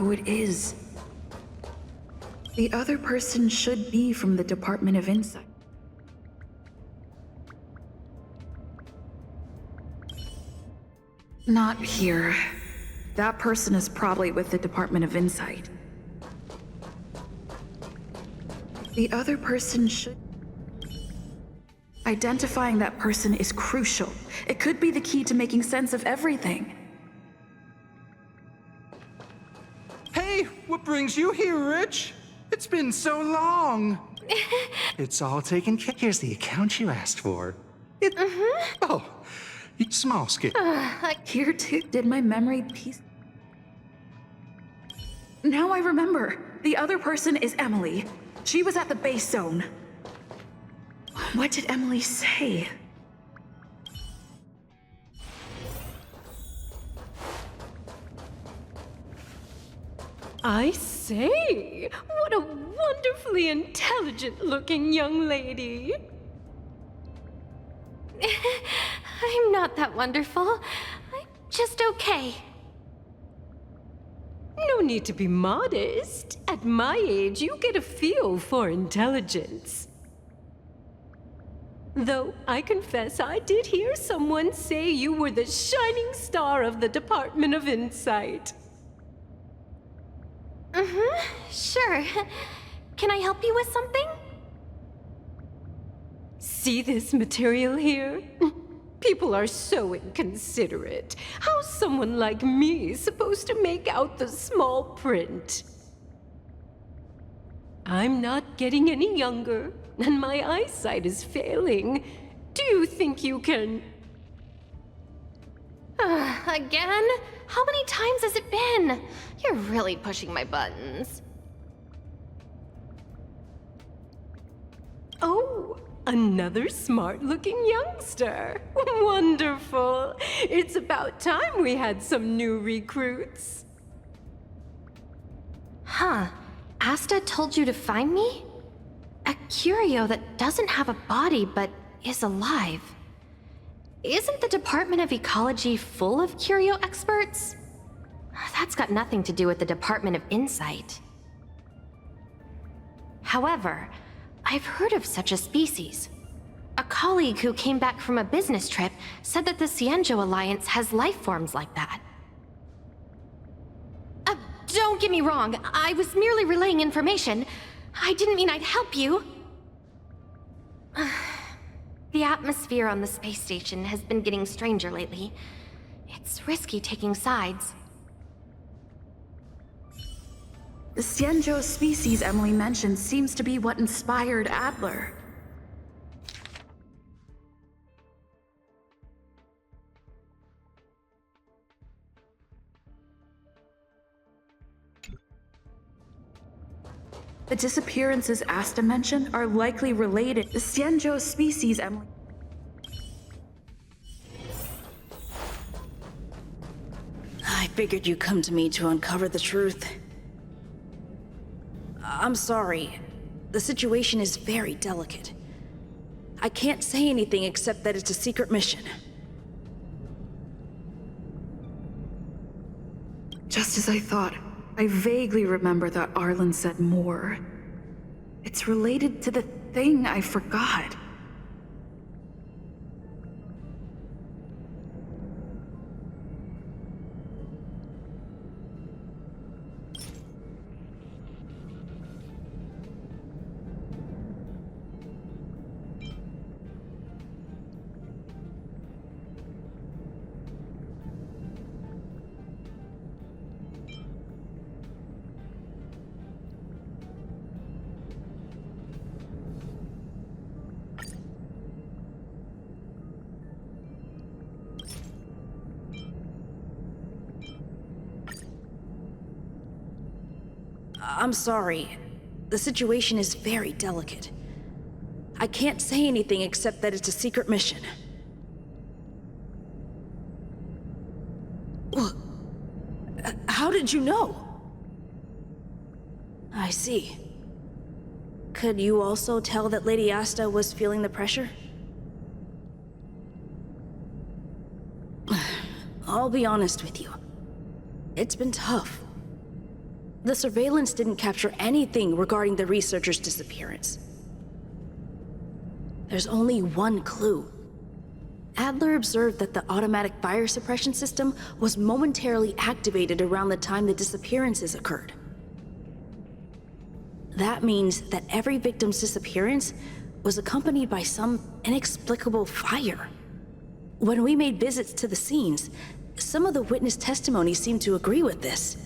who it is. The other person should be from the Department of Insight. Not here. That person is probably with the Department of Insight. The other person should... Identifying that person is crucial. It could be the key to making sense of everything. Hey, what brings you here, Rich? It's been so long. It's all taken care. Here's the account you asked for. Oh, small scale. Here too did my memory piece. Now I remember. The other person is Emily. She was at the base zone. What did Emily say? I say, what a wonderfully intelligent-looking young lady. I'm not that wonderful. I'm just okay. No need to be modest. At my age, you get a feel for intelligence. Though I confess I did hear someone say you were the shining star of the Department of Insight. Sure. Can I help you with something? See this material here? People are so inconsiderate. How's someone like me supposed to make out the small print? I'm not getting any younger, and my eyesight is failing. Do you think you can... Again? How many times has it been? You're really pushing my buttons. Oh, another smart-looking youngster. Wonderful. It's about time we had some new recruits. Huh. Asta told you to find me? A curio that doesn't have a body but is alive. Isn't the Department of Ecology full of curio experts? That's got nothing to do with the Department of Insight. However, I've heard of such a species. A colleague who came back from a business trip said that the Cienjo Alliance has life forms like that. Don't get me wrong, I was merely relaying information. I didn't mean I'd help you. The atmosphere on the space station has been getting stranger lately. It's risky taking sides. The Cienjo species Emily mentioned seems to be what inspired Adler. The disappearances Asta mentioned are likely related. The Cienjo species Emily... I figured you'd come to me to uncover the truth. I'm sorry. The situation is very delicate. I can't say anything except that it's a secret mission. Just as I thought, I vaguely remember that Arlen said more. It's related to the thing I forgot. I'm sorry. The situation is very delicate. I can't say anything except that it's a secret mission. How did you know? I see. Could you also tell that Lady Asta was feeling the pressure? I'll be honest with you. It's been tough. The surveillance didn't capture anything regarding the researcher's disappearance. There's only one clue. Adler observed that the automatic fire suppression system was momentarily activated around the time the disappearances occurred. That means that every victim's disappearance was accompanied by some inexplicable fire. When we made visits to the scenes, some of the witness testimony seemed to agree with this.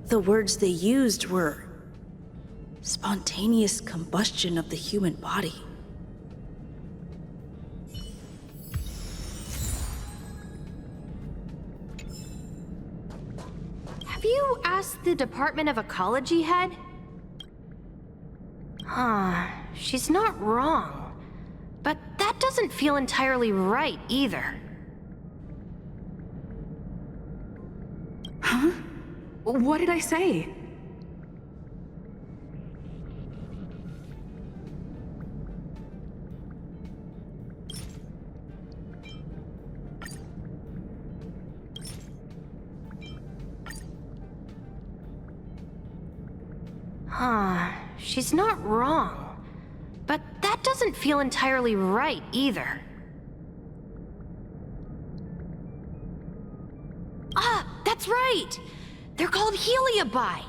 The words they used were spontaneous combustion of the human body. Have you asked the Department of Ecology head? She's not wrong. But that doesn't feel entirely right either. Huh? What did I say? She's not wrong. But that doesn't feel entirely right either. That's right! They're called Heliobi.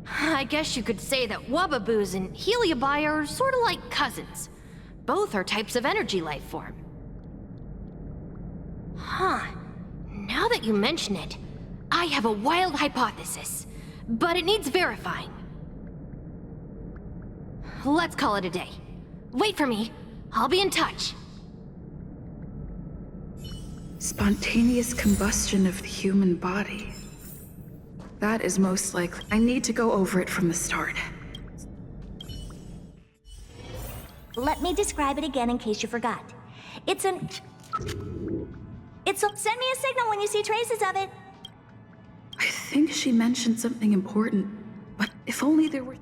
I guess you could say that Wubbaboos and Heliobi are sort of like cousins. Both are types of energy life form. Now that you mention it, I have a wild hypothesis, but it needs verifying. Let's call it a day. Wait for me. I'll be in touch. Spontaneous combustion of the human body. That is most likely. I need to go over it from the start. Let me describe it again in case you forgot. Send me a signal when you see traces of it. I think she mentioned something important, but if only there were...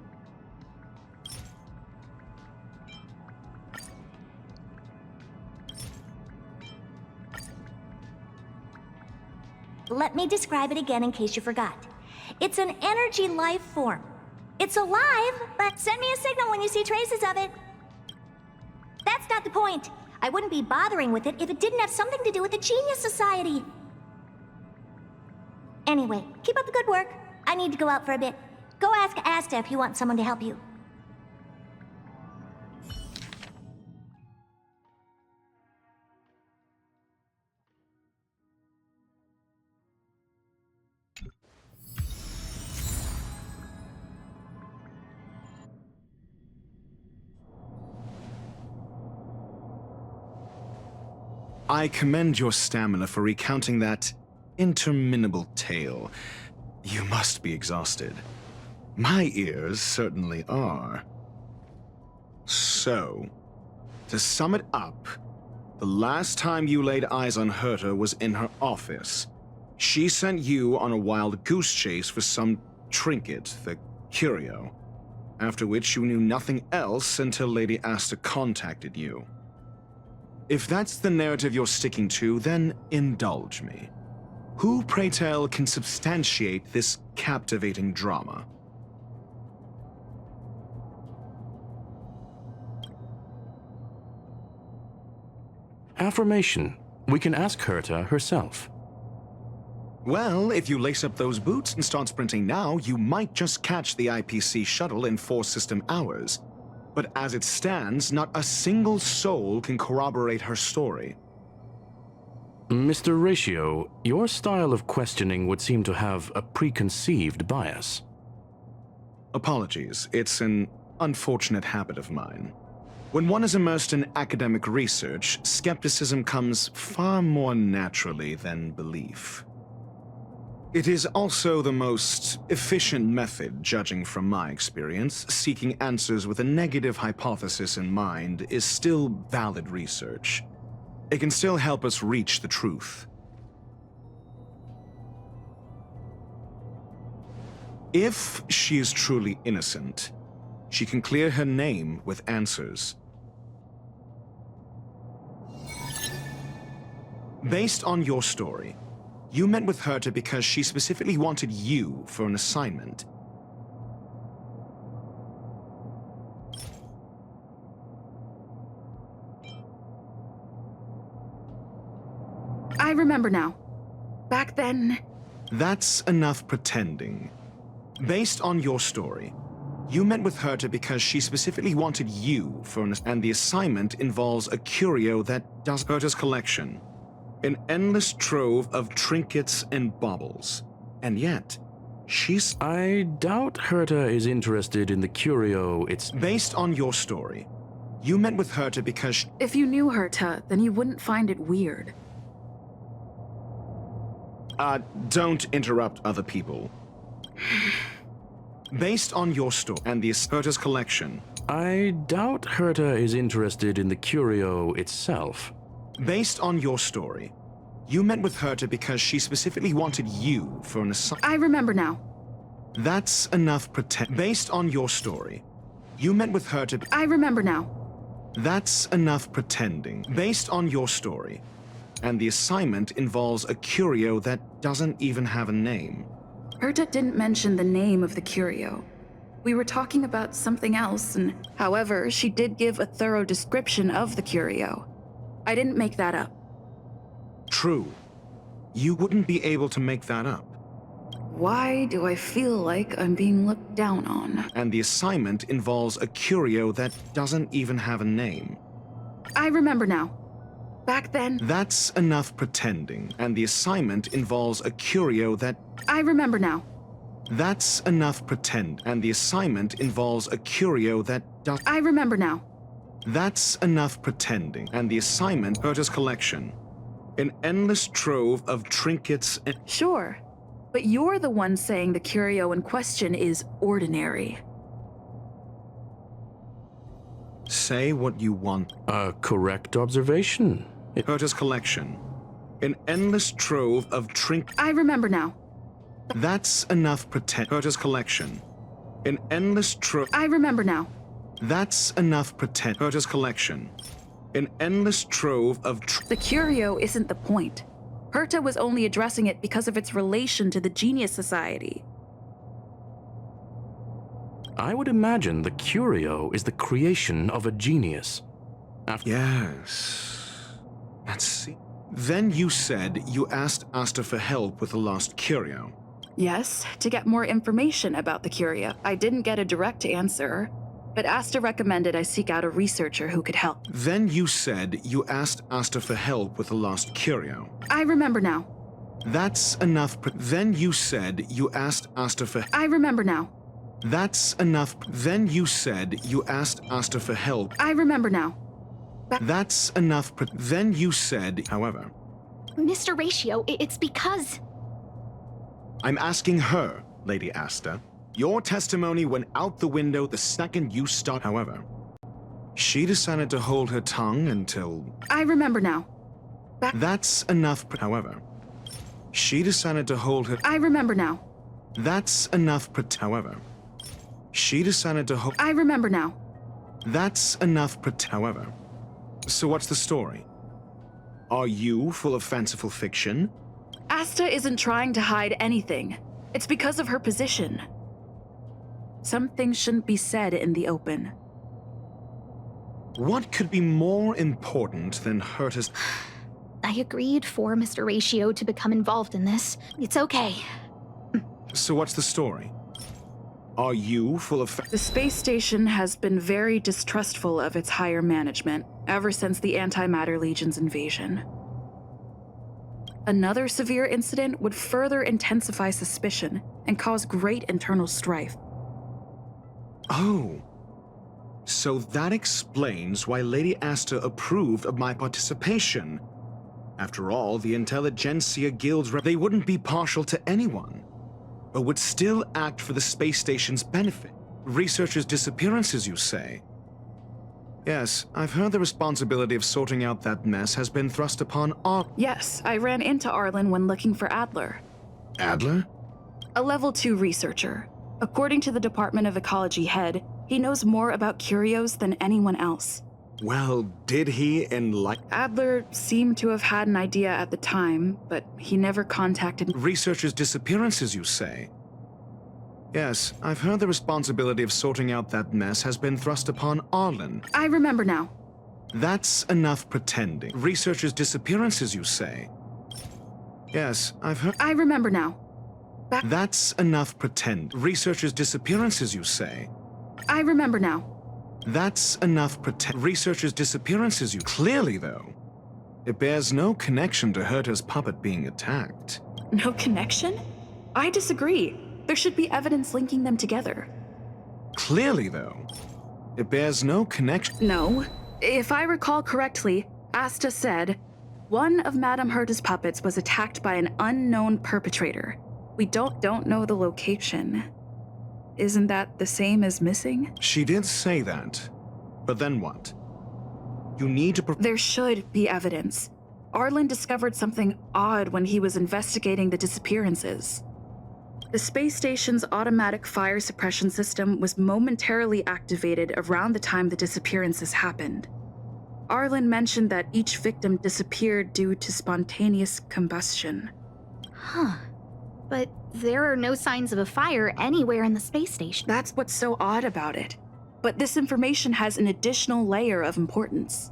Let me describe it again in case you forgot. It's an energy life form. It's alive, but send me a signal when you see traces of it. That's not the point. I wouldn't be bothering with it if it didn't have something to do with the Genius Society. Anyway, keep up the good work. I need to go out for a bit. Go ask Asta if you want someone to help you. I commend your stamina for recounting that interminable tale. You must be exhausted. My ears certainly are. So, to sum it up, the last time you laid eyes on Herta was in her office. She sent you on a wild goose chase for some trinket, the curio, after which you knew nothing else until Lady Asta contacted you. If that's the narrative you're sticking to, then indulge me. Who, pray tell, can substantiate this captivating drama? Affirmation. We can ask Herta herself. Well, if you lace up those boots and start sprinting now, you might just catch the IPC shuttle in 4 system hours. But as it stands, not a single soul can corroborate her story. Mr. Ratio, your style of questioning would seem to have a preconceived bias. Apologies, it's an unfortunate habit of mine. When one is immersed in academic research, skepticism comes far more naturally than belief. It is also the most efficient method, judging from my experience. Seeking answers with a negative hypothesis in mind is still valid research. It can still help us reach the truth. If she is truly innocent, she can clear her name with answers. Based on your story, You met with Herta because she specifically wanted you for an assignment. I remember now. Back then, That's enough pretending. Based on your story, you met with Herta because she specifically wanted you for an and the assignment involves a curio that does Herta's collection. An endless trove of trinkets and baubles. And yet, she's... I doubt Herta is interested in the curio. It's Based on your story, you met with Herta because if you knew Herta, then you wouldn't find it weird. don't interrupt other people. Based on your story and the Herta's collection. I doubt Herta is interested in the curio itself. Based on your story, you met with Herta because she specifically wanted you for an assignment. I remember now. That's enough pretend. Based on your story, you met with Herta. I remember now. That's enough pretending. Based on your story, and the assignment involves a curio that doesn't even have a name. Herta didn't mention the name of the curio. We were talking about something else, and however, she did give a thorough description of the curio. I didn't make that up. True. You wouldn't be able to make that up. Why do I feel like I'm being looked down on? And the assignment involves a curio that doesn't even have a name. I remember now. Back then, That's enough pretending. And the assignment involves a curio that... I remember now. That's enough pretend. And the assignment involves a curio that does... I remember now. That's enough pretending. And the assignment, Herta's collection. An endless trove of trinkets and... Sure, but you're the one saying the curio in question is ordinary. Say what you want. A correct observation. Herta's collection. An endless trove of I remember now. That's enough pretend. Herta's collection. An endless trove... I remember now. That's enough pretend. Herta's collection. An endless trove of The curio isn't the point. Herta was only addressing it because of its relation to the Genius Society. I would imagine the curio is the creation of a genius. Yes. Let's see. Then you said you asked Asta for help with the lost curio. Yes, to get more information about the curio. I didn't get a direct answer, but Asta recommended I seek out a researcher who could help. Then you said you asked Asta for help with the lost curio. I remember now. That's enough. Then you said you asked Asta for... I remember now. That's enough. Then you said you asked Asta for help. I remember now. That's enough. Then you said, however... Mr. Ratio, it's because... I'm asking her, Lady Asta. Your testimony went out the window the second you start. However, she decided to hold her tongue until... I remember now. That's enough. However, she decided to hold her... I remember now. That's enough. However, she decided to hold... I remember now. That's enough. However, so what's the story? Are you full of fanciful fiction? Asta isn't trying to hide anything. It's because of her position. Some things shouldn't be said in the open. What could be more important than Herta's... I agreed for Mr. Ratio to become involved in this. It's okay. So what's the story? Are you full of... The space station has been very distrustful of its higher management ever since the Antimatter Legion's invasion. Another severe incident would further intensify suspicion and cause great internal strife. Oh. So that explains why Lady Asta approved of my participation. After all, the Intelligentsia Guild's they wouldn't be partial to anyone, but would still act for the space station's benefit. Researchers' disappearances, you say? Yes, I've heard the responsibility of sorting out that mess has been thrust upon Yes, I ran into Arlen when looking for Adler. Adler? A level 2 researcher. According to the Department of Ecology head, he knows more about curios than anyone else. Well, did he enlighten? Adler seemed to have had an idea at the time, but he never contacted me. Researchers' disappearances, you say? Yes, I've heard the responsibility of sorting out that mess has been thrust upon Arlen. I remember now. That's enough pretending. Researchers' disappearances, you say? Yes, I've heard. I remember now. That's enough pretend. Researchers' disappearances, you say? I remember now. That's enough pretend. Researchers' disappearances, you. Clearly, though, it bears no connection to Herta's puppet being attacked. No connection? I disagree. There should be evidence linking them together. Clearly, though, it bears no connection. No. If I recall correctly, Asta said, one of Madame Herta's puppets was attacked by an unknown perpetrator. We don't know the location. Isn't that the same as missing? She did say that, but then what? You need to. There should be evidence. Arlen discovered something odd when he was investigating the disappearances. The space station's automatic fire suppression system was momentarily activated around the time the disappearances happened. Arlen mentioned that each victim disappeared due to spontaneous combustion. Huh. But there are no signs of a fire anywhere in the space station. That's what's so odd about it. But this information has an additional layer of importance.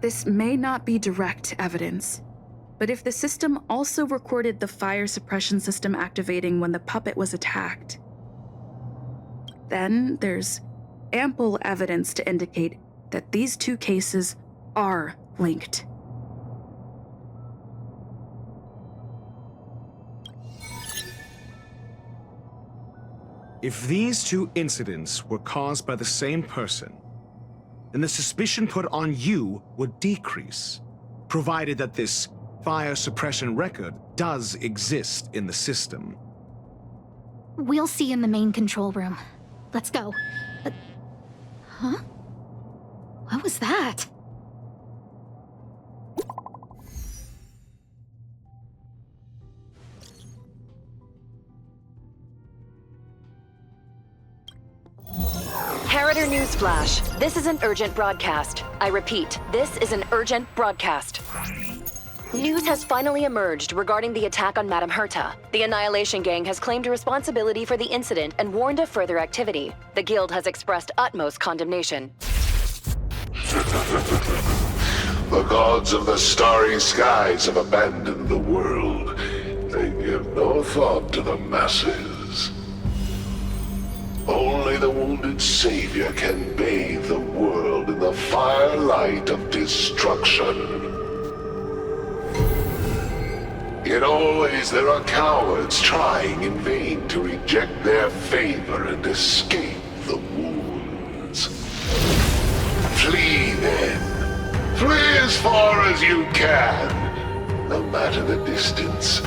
This may not be direct evidence, but if the system also recorded the fire suppression system activating when the puppet was attacked, then there's ample evidence to indicate that these two cases are linked. If these two incidents were caused by the same person, then the suspicion put on you would decrease, provided that this fire suppression record does exist in the system. We'll see in the main control room. Let's go. Huh? What was that? Harrider Newsflash. This is an urgent broadcast. I repeat, this is an urgent broadcast. News has finally emerged regarding the attack on Madame Herta. The Annihilation Gang has claimed responsibility for the incident and warned of further activity. The Guild has expressed utmost condemnation. The gods of the starry skies have abandoned the world. They give no thought to the masses. Only the wounded savior can bathe the world in the firelight of destruction. Yet always there are cowards trying in vain to reject their favor and escape the wounds. Flee then. Flee as far as you can. No matter the distance,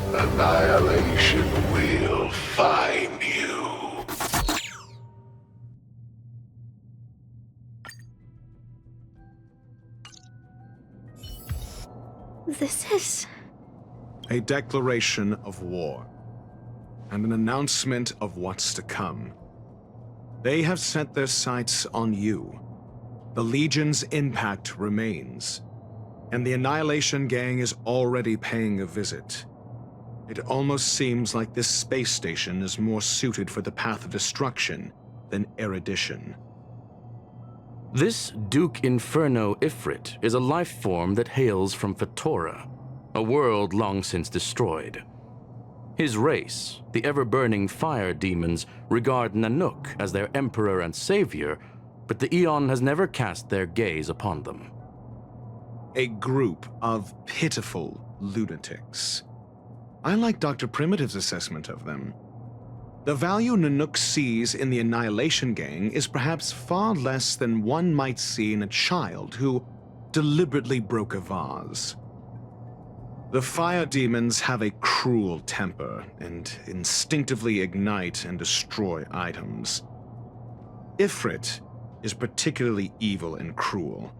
annihilation will find you. This is... A declaration of war, and an announcement of what's to come. They have set their sights on you. The Legion's impact remains, and the Annihilation Gang is already paying a visit. It almost seems like this space station is more suited for the path of destruction than erudition. This Duke Inferno Ifrit is a life form that hails from Fatora, a world long since destroyed. His race, the ever-burning fire demons, regard Nanook as their emperor and savior, but the Eon has never cast their gaze upon them. A group of pitiful lunatics. I like Dr. Primitive's assessment of them. The value Nanook sees in the Annihilation Gang is perhaps far less than one might see in a child who deliberately broke a vase. The fire demons have a cruel temper and instinctively ignite and destroy items. Ifrit is particularly evil and cruel,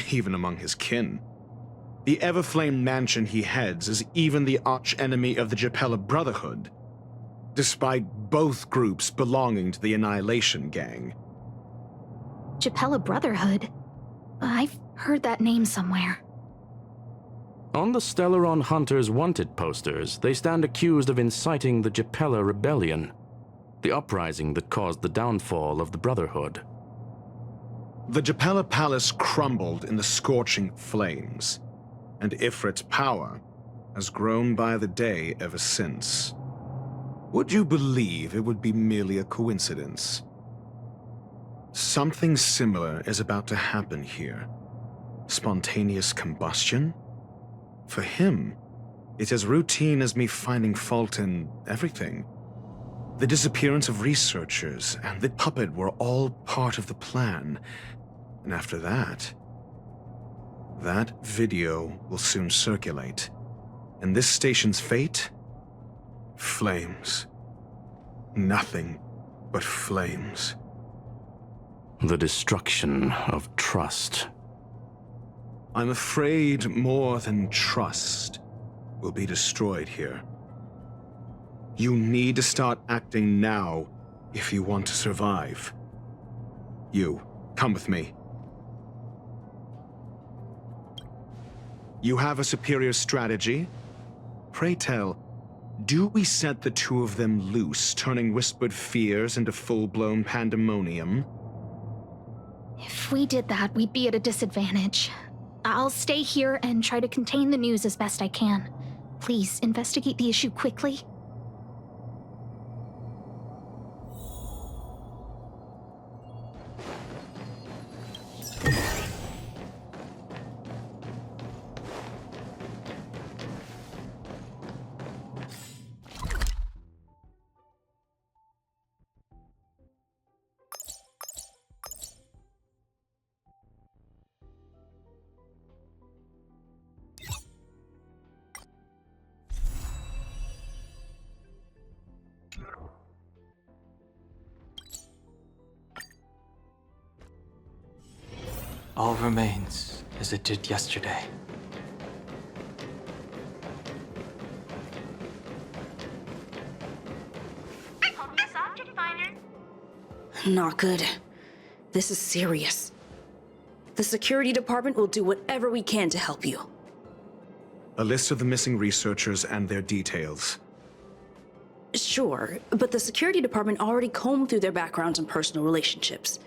even among his kin. The Everflame mansion he heads is even the archenemy of the Japella Brotherhood, despite both groups belonging to the Annihilation Gang. Japella Brotherhood. I've heard that name somewhere. On the Stellaron Hunters wanted posters, they stand accused of inciting the Japella Rebellion, the uprising that caused the downfall of the Brotherhood. The Japella Palace crumbled in the scorching flames, and Ifrit's power has grown by the day ever since. Would you believe it would be merely a coincidence? Something similar is about to happen here. Spontaneous combustion? For him, it's as routine as me finding fault in everything. The disappearance of researchers and the puppet were all part of the plan. And after that video will soon circulate. And this station's fate? Flames. Nothing but flames. The destruction of trust. I'm afraid more than trust will be destroyed here. You need to start acting now if you want to survive. You, come with me. You have a superior strategy? Pray tell, do we set the two of them loose, turning whispered fears into full-blown pandemonium? If we did that, we'd be at a disadvantage. I'll stay here and try to contain the news as best I can. Please, investigate the issue quickly. All remains as it did yesterday. Focus object finder. Not good. This is serious. The security department will do whatever we can to help you. A list of the missing researchers and their details. Sure, but the security department already combed through their backgrounds and personal relationships.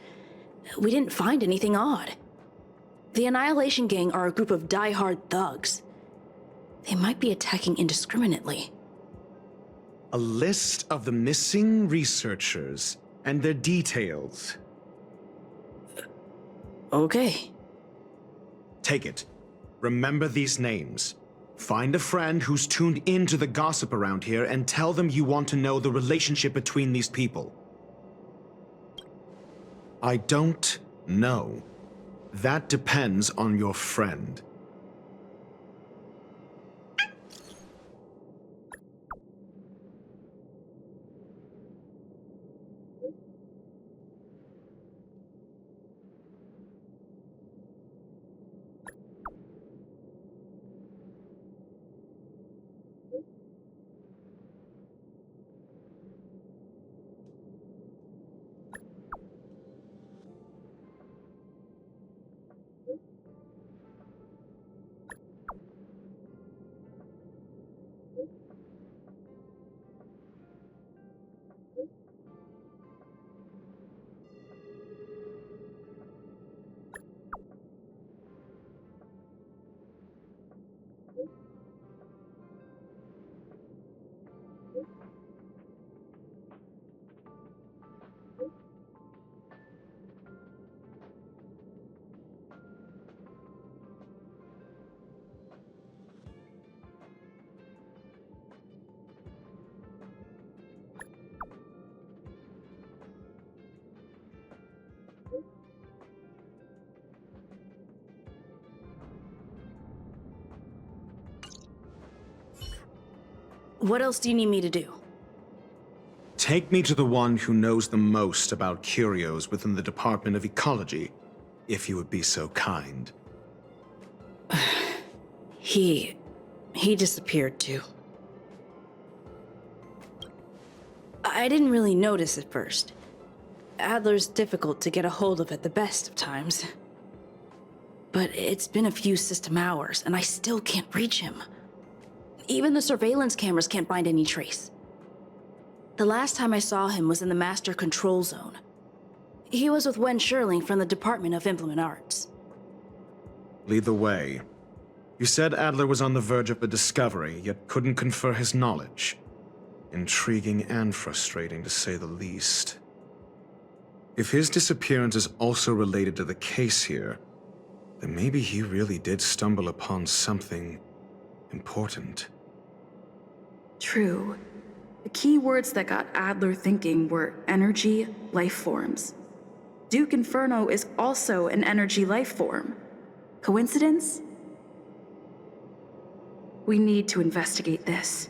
We didn't find anything odd. The Annihilation Gang are a group of die-hard thugs. They might be attacking indiscriminately. A list of the missing researchers and their details. Okay. Take it. Remember these names. Find a friend who's tuned into the gossip around here and tell them you want to know the relationship between these people. I don't know. That depends on your friend. What else do you need me to do? Take me to the one who knows the most about curios within the Department of Ecology, if you would be so kind. He disappeared too. I didn't really notice at first. Adler's difficult to get a hold of at the best of times. but it's been a few system hours, and I still can't reach him. Even the surveillance cameras can't find any trace. The last time I saw him was in the Master Control Zone. He was with Wen Sherling from the Department of Implement Arts. Lead the way. You said Adler was on the verge of a discovery, yet couldn't confer his knowledge. Intriguing and frustrating, to say the least. If his disappearance is also related to the case here, then maybe he really did stumble upon something important. True. The key words that got Adler thinking were energy, life forms. Duke Inferno is also an energy life form. Coincidence? We need to investigate this.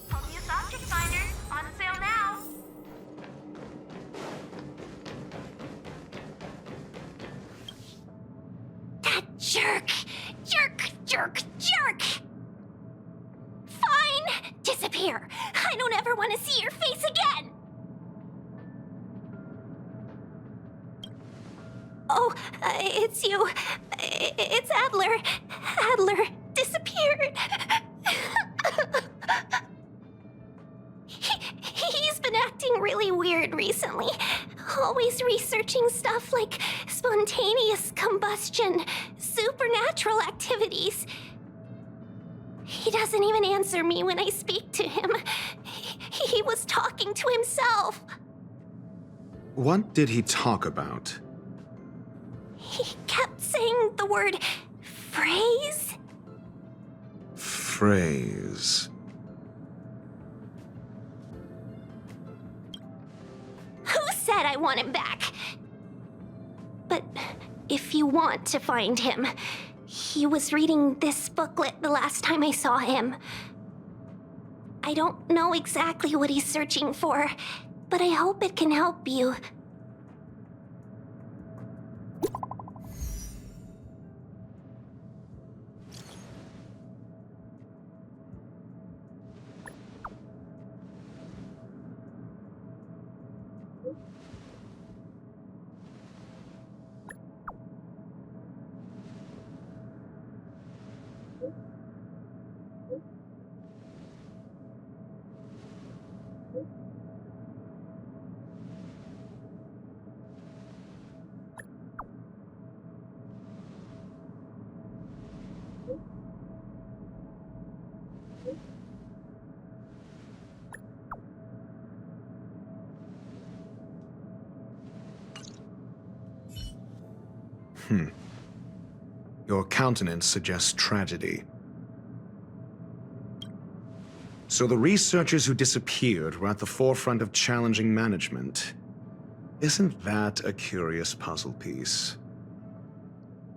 Copious Object Finder, on sale now. That jerk! Jerk! Fine! Disappear! I don't ever want to see your face again! Oh, it's you. It's Adler. Adler disappeared. He's been acting really weird recently. Always researching stuff like spontaneous combustion, supernatural activities. He doesn't even answer me when I speak to him. He was talking to himself. What did he talk about? He kept saying the word phrase. Phrase. Who said I want him back? But if you want to find him, he was reading this booklet the last time I saw him. I don't know exactly what he's searching for, but I hope it can help you. Your countenance suggests tragedy. So the researchers who disappeared were at the forefront of challenging management. Isn't that a curious puzzle piece?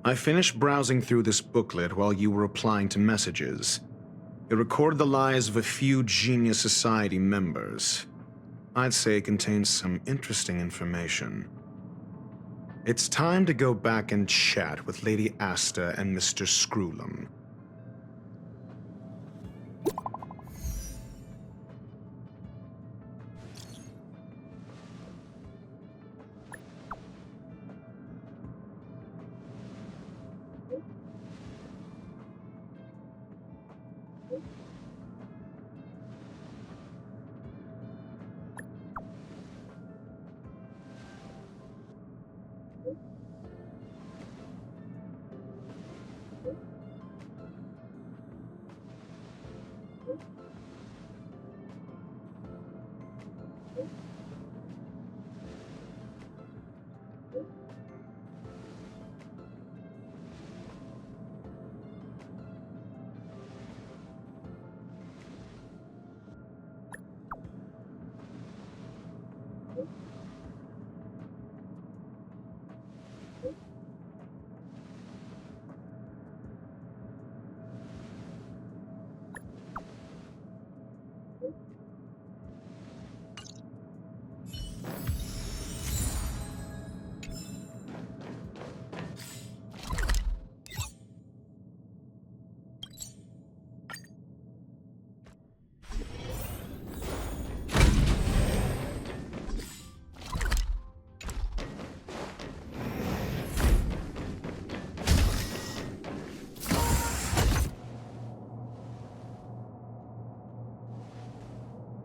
I finished browsing through this booklet while you were replying to messages. It recorded the lives of a few Genius Society members. I'd say it contains some interesting information. It's time to go back and chat with Lady Asta and Mr. Screwlum.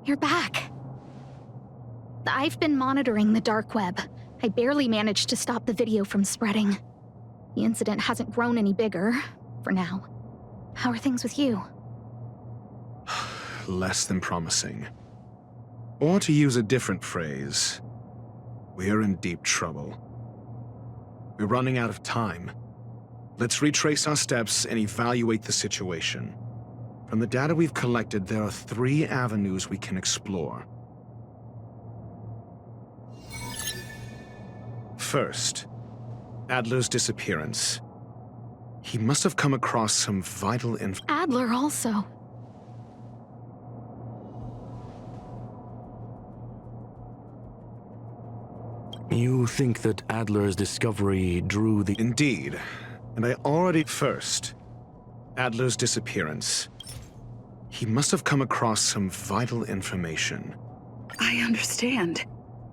You're back. I've been monitoring the dark web. I barely managed to stop the video from spreading. The incident hasn't grown any bigger, for now. How are things with you? Less than promising. Or to use a different phrase, we're in deep trouble. We're running out of time. Let's retrace our steps and evaluate the situation. From the data we've collected, there are 3 avenues we can explore. First, Adler's disappearance. He must have come across some vital info. Adler also. You think that Adler's discovery drew the... Indeed. And I already... First, Adler's disappearance. He must have come across some vital information. I understand.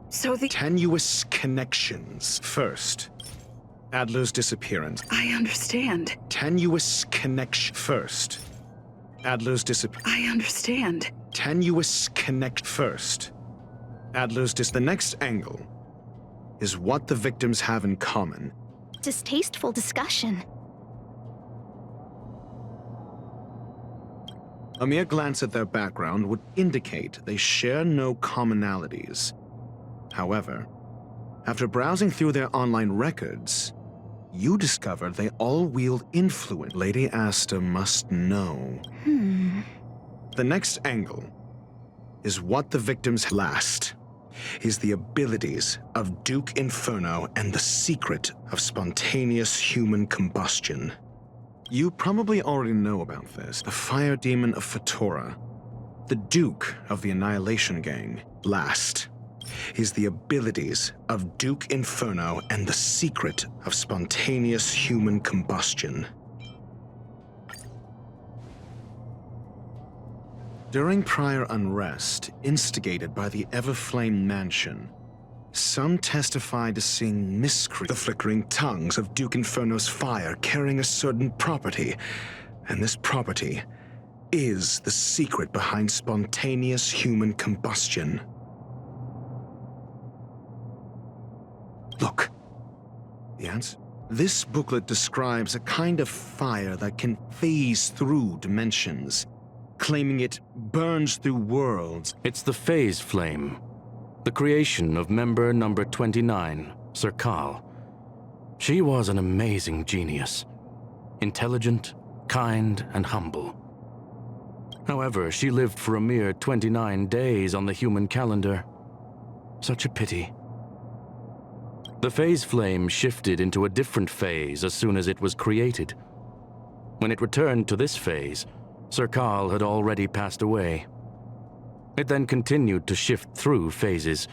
So the... Tenuous connections. First, Adler's disappearance. I understand. Tenuous connection. First, Adler's disappearance. I understand. Tenuous connect. First, Adler's The next angle is what the victims have in common. Distasteful discussion. A mere glance at their background would indicate they share no commonalities. However, after browsing through their online records, you discovered they all wield influence. Lady Asta must know. The next angle is what the victims last is the abilities of Duke Inferno and the secret of spontaneous human combustion. You probably already know about this. The fire demon of Fatora, the Duke of the Annihilation Gang. Last is the abilities of Duke Inferno and the secret of spontaneous human combustion. During prior unrest, instigated by the Everflame Mansion, some testified to seeing the flickering tongues of Duke Inferno's fire carrying a certain property, and this property is the secret behind spontaneous human combustion. Look, the answer? This booklet describes a kind of fire that can phase through dimensions, claiming it burns through worlds. It's the phase flame, the creation of member number 29, Sir Kal. She was an amazing genius, intelligent, kind, and humble. However, she lived for a mere 29 days on the human calendar. Such a pity. The phase flame shifted into a different phase as soon as it was created. When it returned to this phase, Sir Kal had already passed away. It then continued to shift through phases,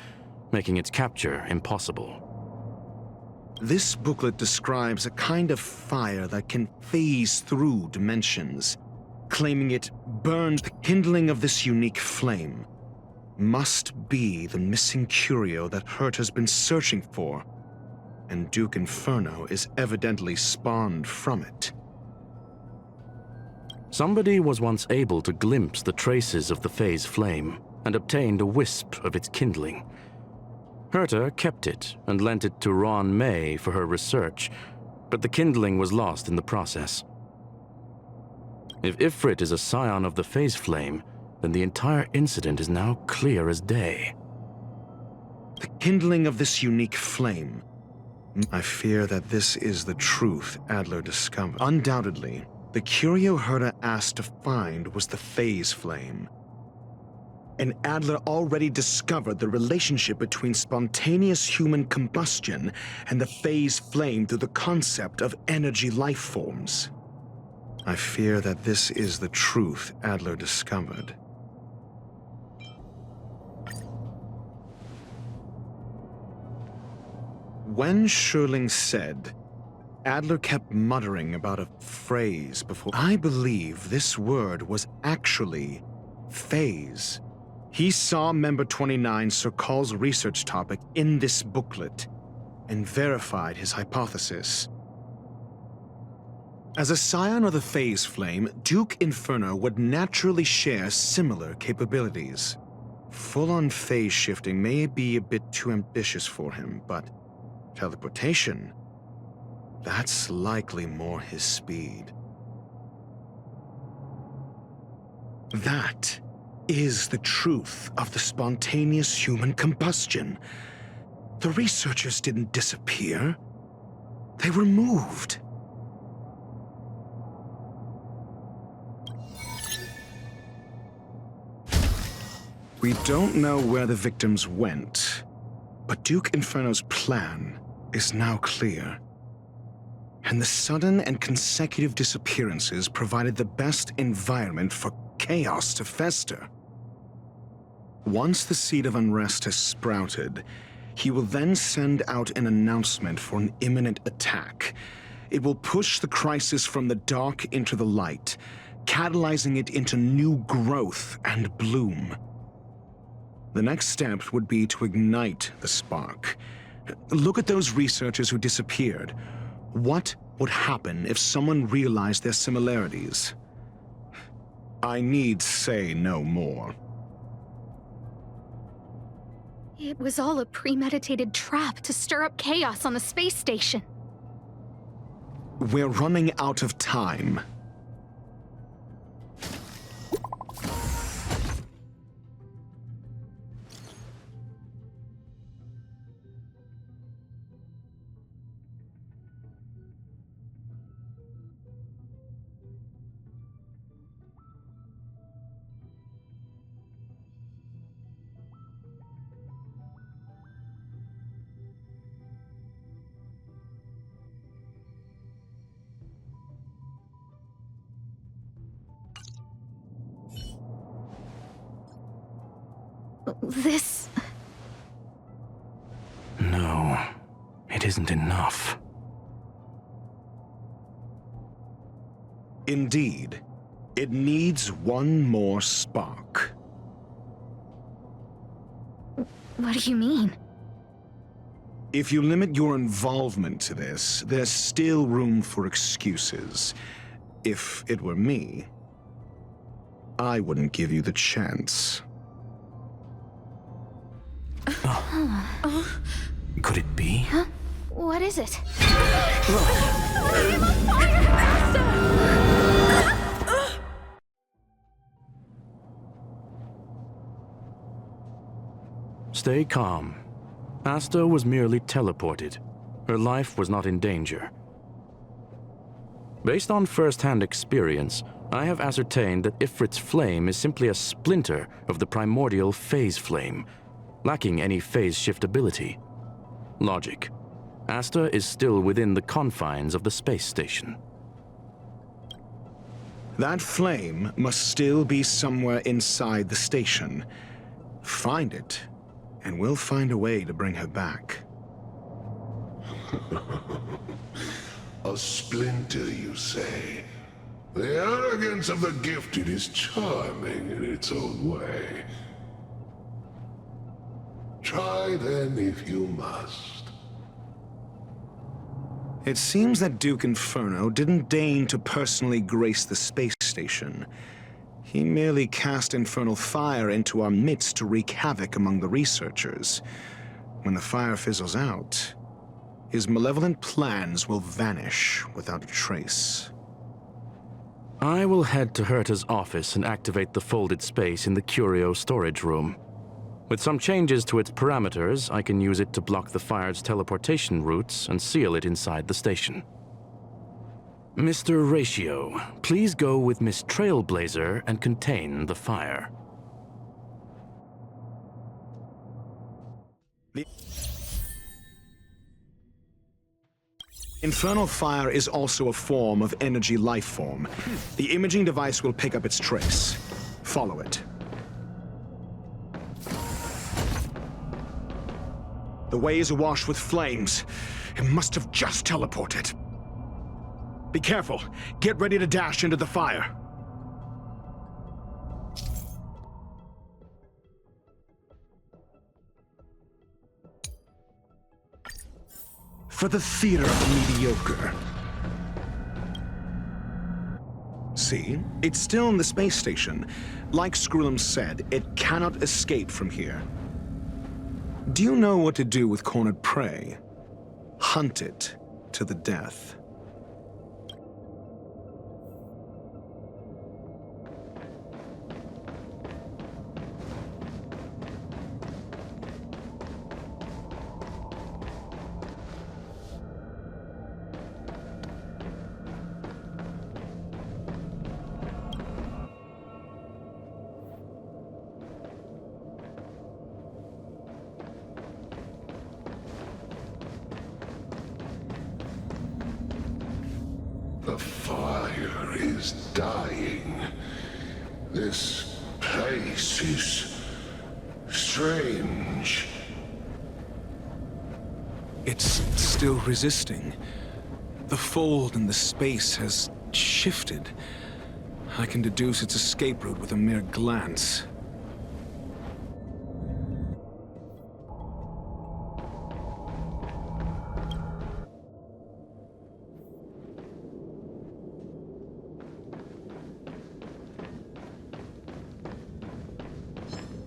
making its capture impossible. This booklet describes a kind of fire that can phase through dimensions, claiming it burns. The kindling of this unique flame must be the missing curio that Hurt has been searching for, and Duke Inferno is evidently spawned from it. Somebody was once able to glimpse the traces of the phase flame and obtained a wisp of its kindling. Herta kept it and lent it to Ron May for her research, but the kindling was lost in the process. If Ifrit is a scion of the phase flame, then the entire incident is now clear as day. The kindling of this unique flame. I fear that this is the truth Adler discovered. Undoubtedly, the curio Herta asked to find was the phase flame. And Adler already discovered the relationship between spontaneous human combustion and the phase flame through the concept of energy life forms. I fear that this is the truth Adler discovered. When Schurling said, Adler kept muttering about a phrase before. I believe this word was actually phase. He saw member 29 Sir Kal's research topic in this booklet and verified his hypothesis. As a scion of the phase flame, Duke Inferno would naturally share similar capabilities. Full-on phase shifting may be a bit too ambitious for him, but teleportation, that's likely more his speed. That is the truth of the spontaneous human combustion. The researchers didn't disappear. They were moved. We don't know where the victims went, but Duke Inferno's plan is now clear. And the sudden and consecutive disappearances provided the best environment for chaos to fester. Once the seed of unrest has sprouted, he will then send out an announcement for an imminent attack. It will push the crisis from the dark into the light, catalyzing it into new growth and bloom. The next step would be to ignite the spark. Look at those researchers who disappeared. What would happen if someone realized their similarities? I need say no more. It was all a premeditated trap to stir up chaos on the space station. We're running out of time. This... No, it isn't enough. Indeed, it needs one more spark. What do you mean? If you limit your involvement to this, there's still room for excuses. If it were me, I wouldn't give you the chance. Could it be? Huh? What is it? Stay calm. Asta was merely teleported. Her life was not in danger. Based on first-hand experience, I have ascertained that Ifrit's flame is simply a splinter of the primordial phase flame, lacking any phase shift ability. Logic. Asta is still within the confines of the space station. That flame must still be somewhere inside the station. Find it, and we'll find a way to bring her back. A splinter, you say? The arrogance of the gifted is charming in its own way. Try then if you must. It seems that Duke Inferno didn't deign to personally grace the space station. He merely cast infernal fire into our midst to wreak havoc among the researchers. When the fire fizzles out, his malevolent plans will vanish without a trace. I will head to Herta's office and activate the folded space in the curio storage room. With some changes to its parameters, I can use it to block the fire's teleportation routes and seal it inside the station. Mr. Ratio, please go with Miss Trailblazer and contain the fire. The infernal fire is also a form of energy life form. The imaging device will pick up its trace. Follow it. The way is awash with flames. It must have just teleported. Be careful. Get ready to dash into the fire. For the theater of the mediocre. See? It's still in the space station. Like Skrullum said, it cannot escape from here. Do you know what to do with cornered prey? Hunt it to the death. The fire is dying. This place is strange. It's still resisting. The fold in the space has shifted. I can deduce its escape route with a mere glance.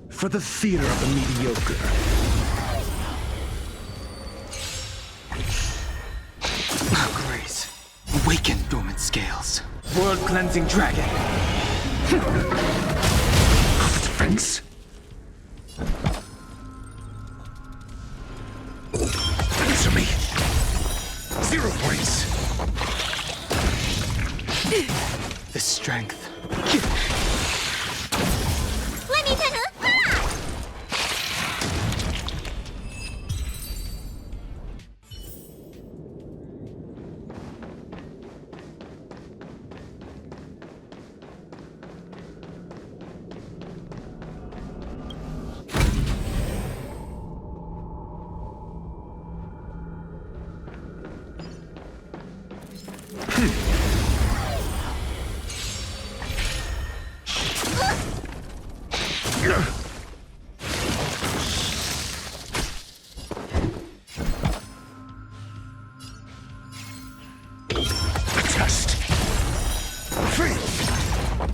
For the theater of the mediocre. Grace. Awaken dormant scales. World-cleansing dragon. Defense? Answer me. 0 points. The strength.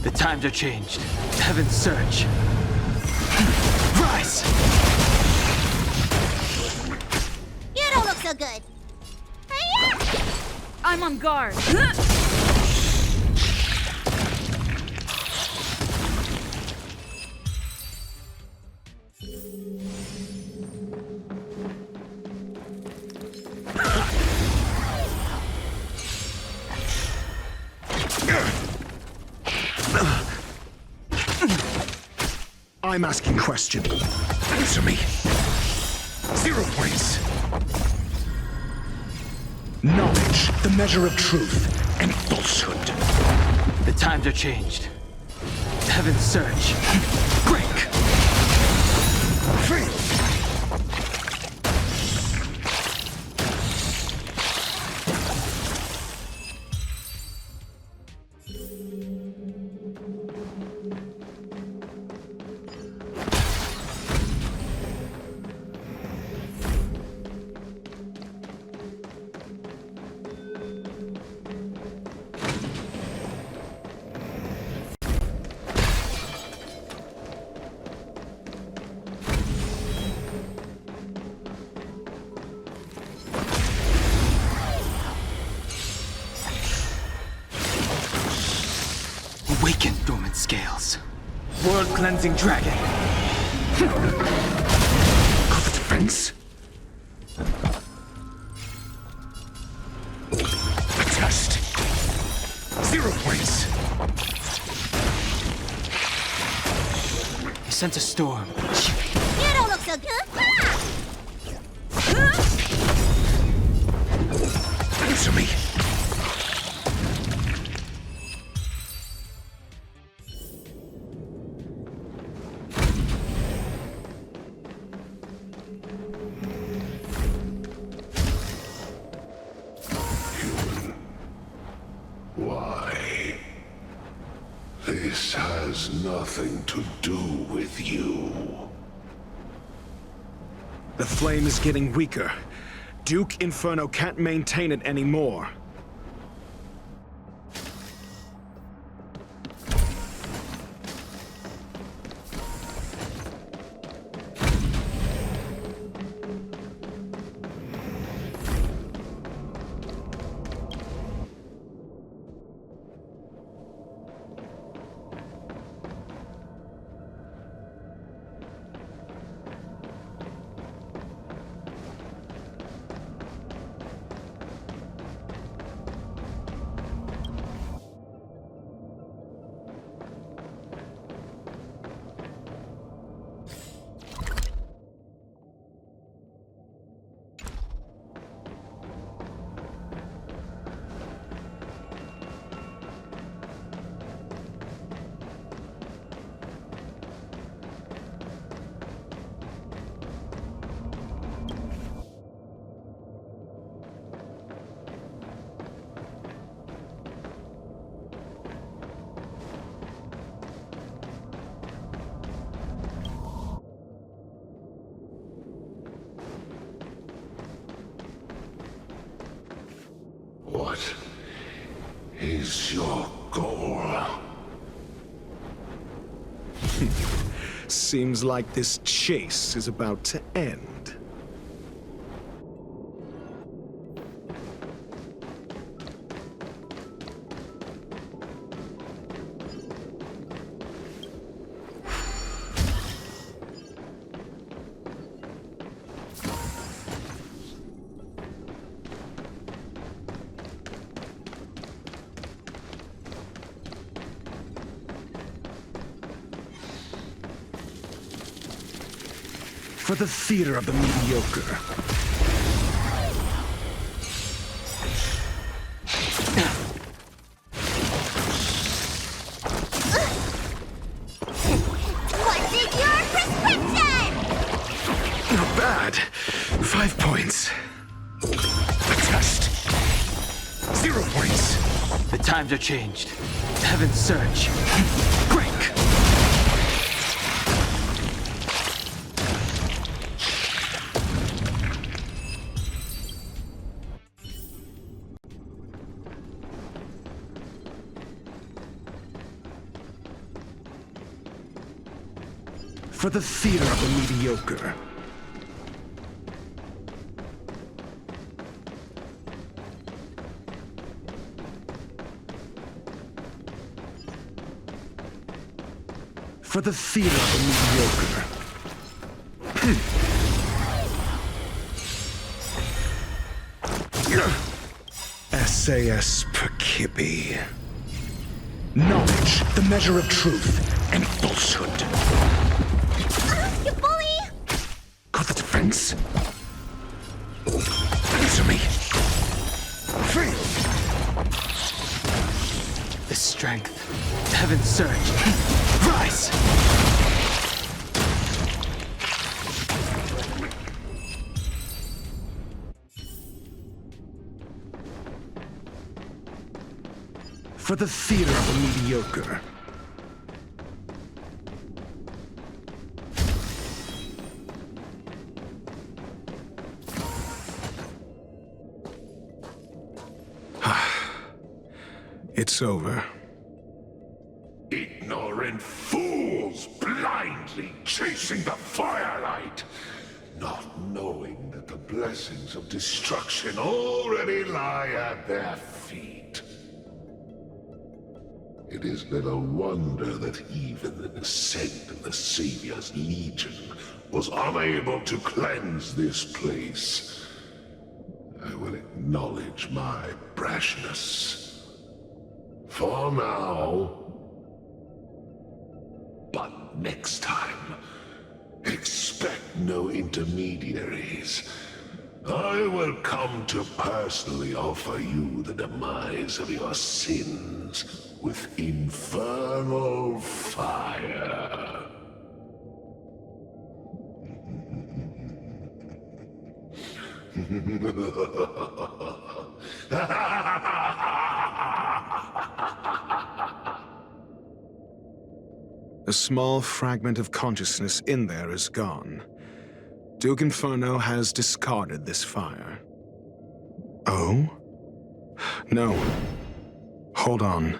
The times are changed. Heaven's surge. Rise! You don't look so good. I'm on guard. I'm asking question. Answer me. 0 points. Knowledge, the measure of truth and falsehood. The times are changed. Heaven's surge. Break! Free! Awaken dormant scales. World-cleansing dragon. Of defense. Test. 0 points. I sense a storm. You don't look so good. Answer me. Why? This has nothing to do with you. The flame is getting weaker. Duke Inferno can't maintain it anymore. is your goal? Seems like this chase is about to end. For the theater of the mediocre. What's in your prescription? Not bad. 5 points. A test. 0 points. The times are changed. Heaven's surge. Break! For the theater of the mediocre. For the theater of the mediocre. SAS Perkibi. Knowledge, the measure of truth and falsehood. You bully! Got the defense? Answer me. Fail. The strength. Heaven's surge. Rise! For the theater of the mediocre. It's over. Ignorant fools blindly chasing the firelight, not knowing that the blessings of destruction already lie at their feet. It is little wonder that even the descent of the Savior's Legion was unable to cleanse this place. I will acknowledge my brashness. For now. But next time, expect no intermediaries. I will come to personally offer you the demise of your sins with infernal fire. A small fragment of consciousness in there is gone. Duke Inferno has discarded this fire. Oh? No. Hold on.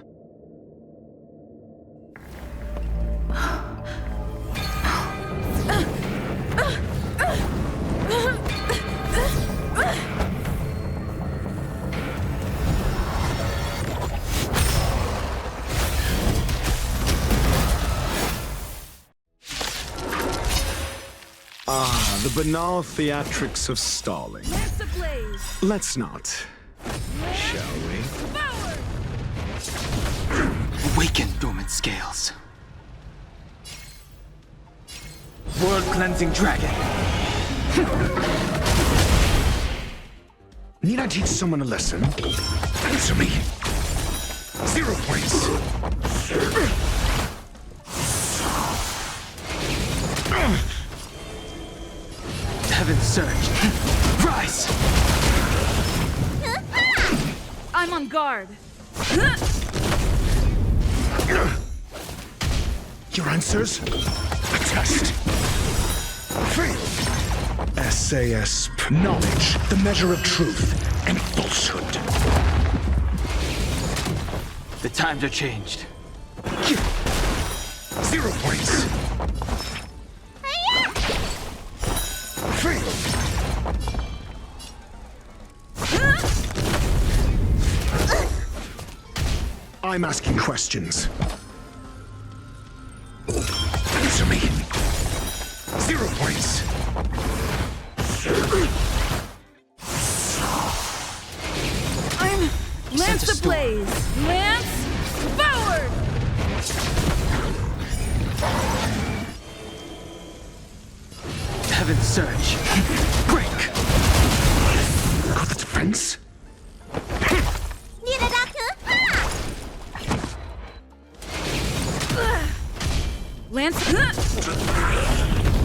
The banal theatrics of stalling. Let's not. Shall we? Awaken, dormant scales. World-cleansing dragon. Need I teach someone a lesson? Answer me. 0 points. Heaven's surge. Rise! I'm on guard. Your answers? A test. Fail. SAS knowledge, the measure of truth and falsehood. The times are changed. 0 points. Fail. I'm asking questions. Answer me. 0 points. I'm Lance ablaze. Lance forward. Heaven's surge. Break. Got the defense? Lance.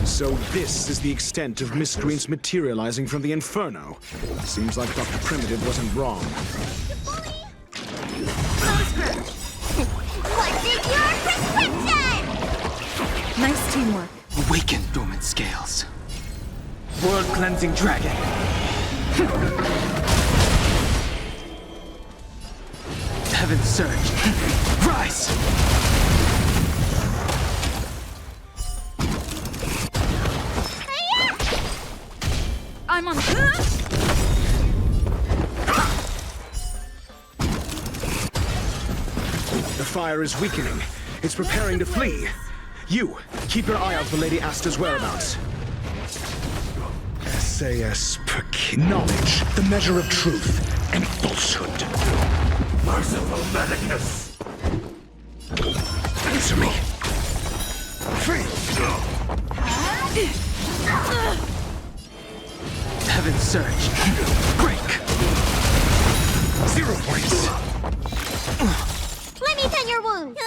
So this is the extent of miscreants materializing from the Inferno. Seems like Dr. Primitive wasn't wrong. What's in your prescription? Nice teamwork. Awaken dormant scales. World cleansing dragon. Heaven's surge. Rise. I'm on. The fire is weakening. It's preparing to flee. You, keep your eye out for Lady Asta's whereabouts. SAS per knowledge, the measure of truth and falsehood. Merciful medicus. Answer me. Fail. Heaven's surge. Break. 0 points. Let me tend your wound.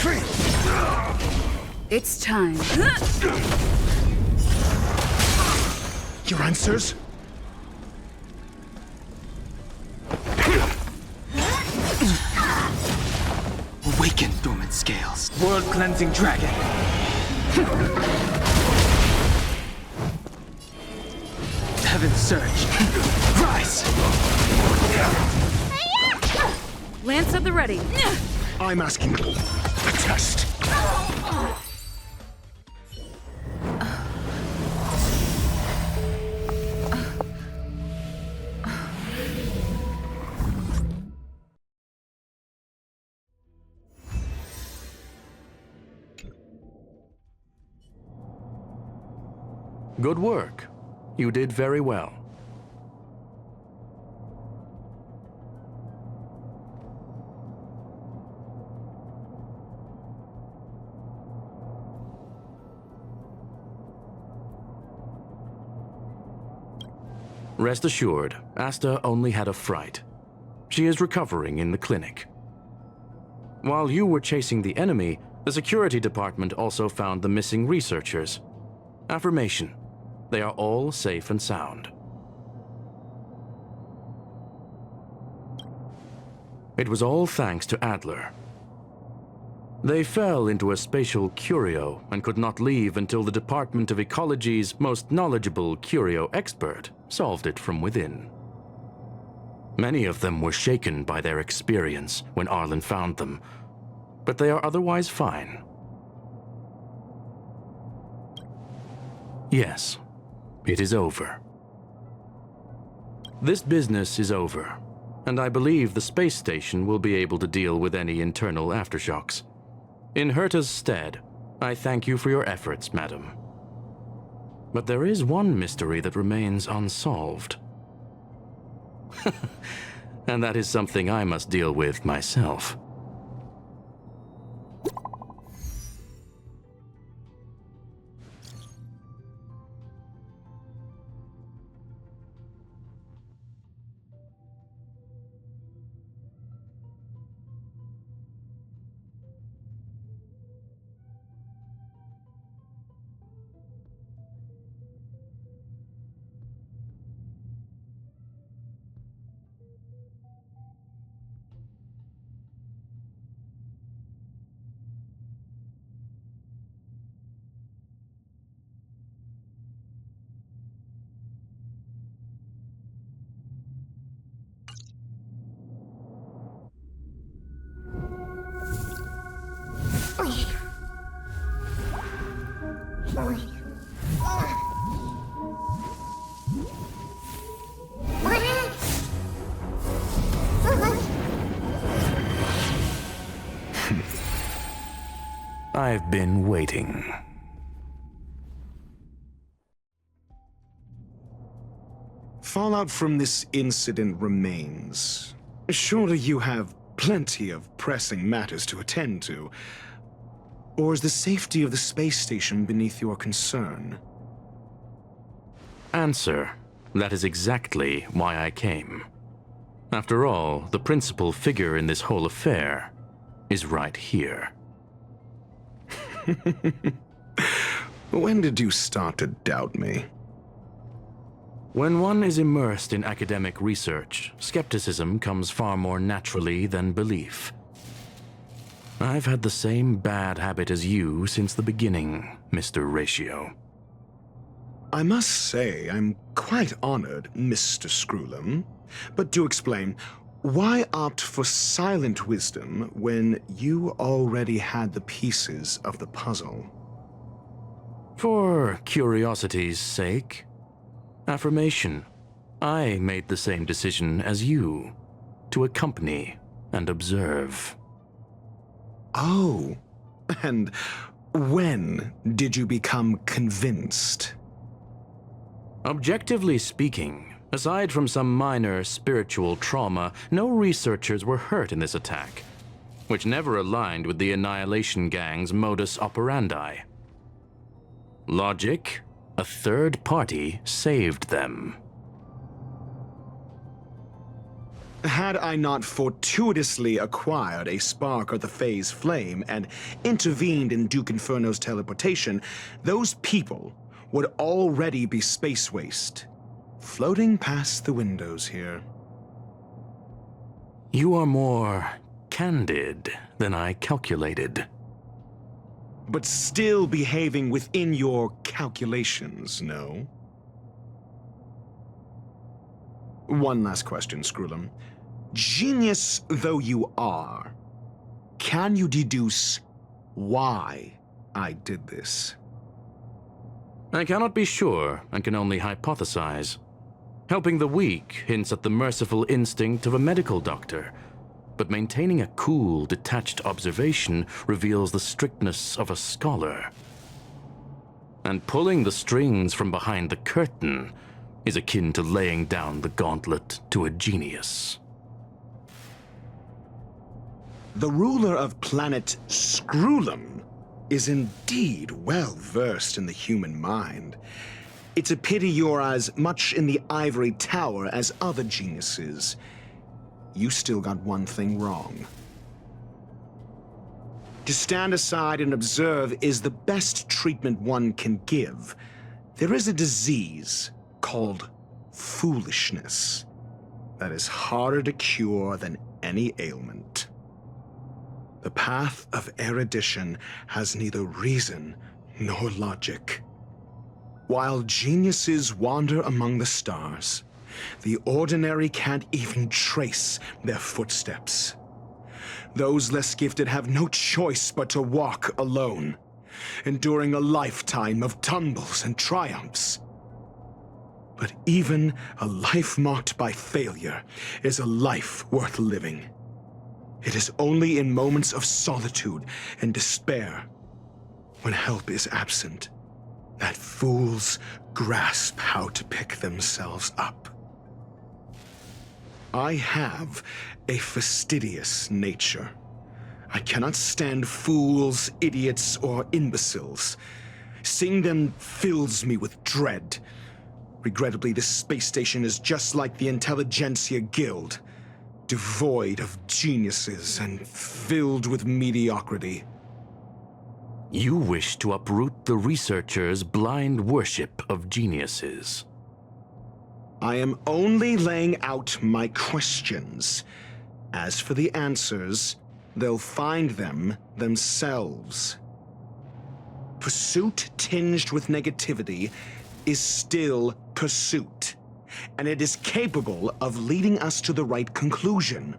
Fail. It's time. Your answers? Awaken dormant scales. World cleansing dragon. Heaven's surge. Rise. Lance at the ready. I'm asking a test. Good work. You did very well. Rest assured, Asta only had a fright. She is recovering in the clinic. While you were chasing the enemy, the security department also found the missing researchers. Affirmation. They are all safe and sound. It was all thanks to Adler. They fell into a spatial curio and could not leave until the Department of Ecology's most knowledgeable curio expert solved it from within. Many of them were shaken by their experience when Arlen found them, but they are otherwise fine. Yes, it is over. This business is over, and I believe the space station will be able to deal with any internal aftershocks. In Herta's stead, I thank you for your efforts, madam. But there is one mystery that remains unsolved. And that is something I must deal with myself. I've been waiting. Fallout from this incident remains. Surely you have plenty of pressing matters to attend to. Or is the safety of the space station beneath your concern? Answer. That is exactly why I came. After all, the principal figure in this whole affair is right here. When did you start to doubt me? When one is immersed in academic research, skepticism comes far more naturally than belief. I've had the same bad habit as you since the beginning, Mr. Ratio. I must say I'm quite honored, Mr. Screwlum. But do explain, why opt for silent wisdom when you already had the pieces of the puzzle? For curiosity's sake. Affirmation. I made the same decision as you, to accompany and observe. Oh, and when did you become convinced? Objectively speaking, aside from some minor spiritual trauma, no researchers were hurt in this attack, which never aligned with the Annihilation Gang's modus operandi. Logic? A third party saved them. Had I not fortuitously acquired a spark of the phase flame and intervened in Duke Inferno's teleportation, those people would already be space waste, floating past the windows here. You are more candid than I calculated. But still behaving within your calculations, no? One last question, Screwlum. Genius though you are, can you deduce why I did this? I cannot be sure and can only hypothesize. Helping the weak hints at the merciful instinct of a medical doctor, but maintaining a cool, detached observation reveals the strictness of a scholar. And pulling the strings from behind the curtain is akin to laying down the gauntlet to a genius. The ruler of planet Screwlum is indeed well versed in the human mind. It's a pity you're as much in the ivory tower as other geniuses. You still got one thing wrong. To stand aside and observe is the best treatment one can give. There is a disease called foolishness that is harder to cure than any ailment. The path of erudition has neither reason nor logic. While geniuses wander among the stars, the ordinary can't even trace their footsteps. Those less gifted have no choice but to walk alone, enduring a lifetime of tumbles and triumphs. But even a life marked by failure is a life worth living. It is only in moments of solitude and despair, when help is absent, that fools grasp how to pick themselves up. I have a fastidious nature. I cannot stand fools, idiots, or imbeciles. Seeing them fills me with dread. Regrettably, this space station is just like the Intelligentsia Guild, devoid of geniuses and filled with mediocrity. You wish to uproot the researchers' blind worship of geniuses. I am only laying out my questions. As for the answers, they'll find them themselves. Pursuit tinged with negativity is still pursuit, and it is capable of leading us to the right conclusion.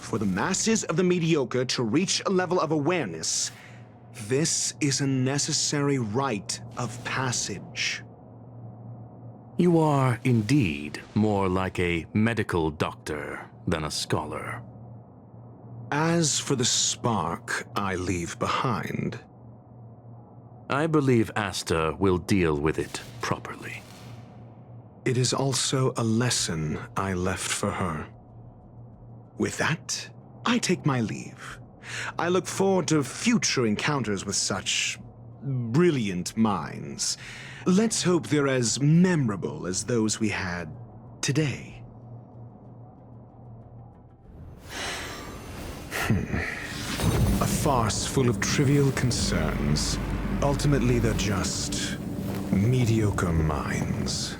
For the masses of the mediocre to reach a level of awareness, this is a necessary rite of passage. You are indeed more like a medical doctor than a scholar. As for the spark I leave behind, I believe Asta will deal with it properly. it is also a lesson I left for her. With that, I take my leave. I look forward to future encounters with such brilliant minds. Let's hope they're as memorable as those we had today. A farce full of trivial concerns. Ultimately, they're just mediocre minds.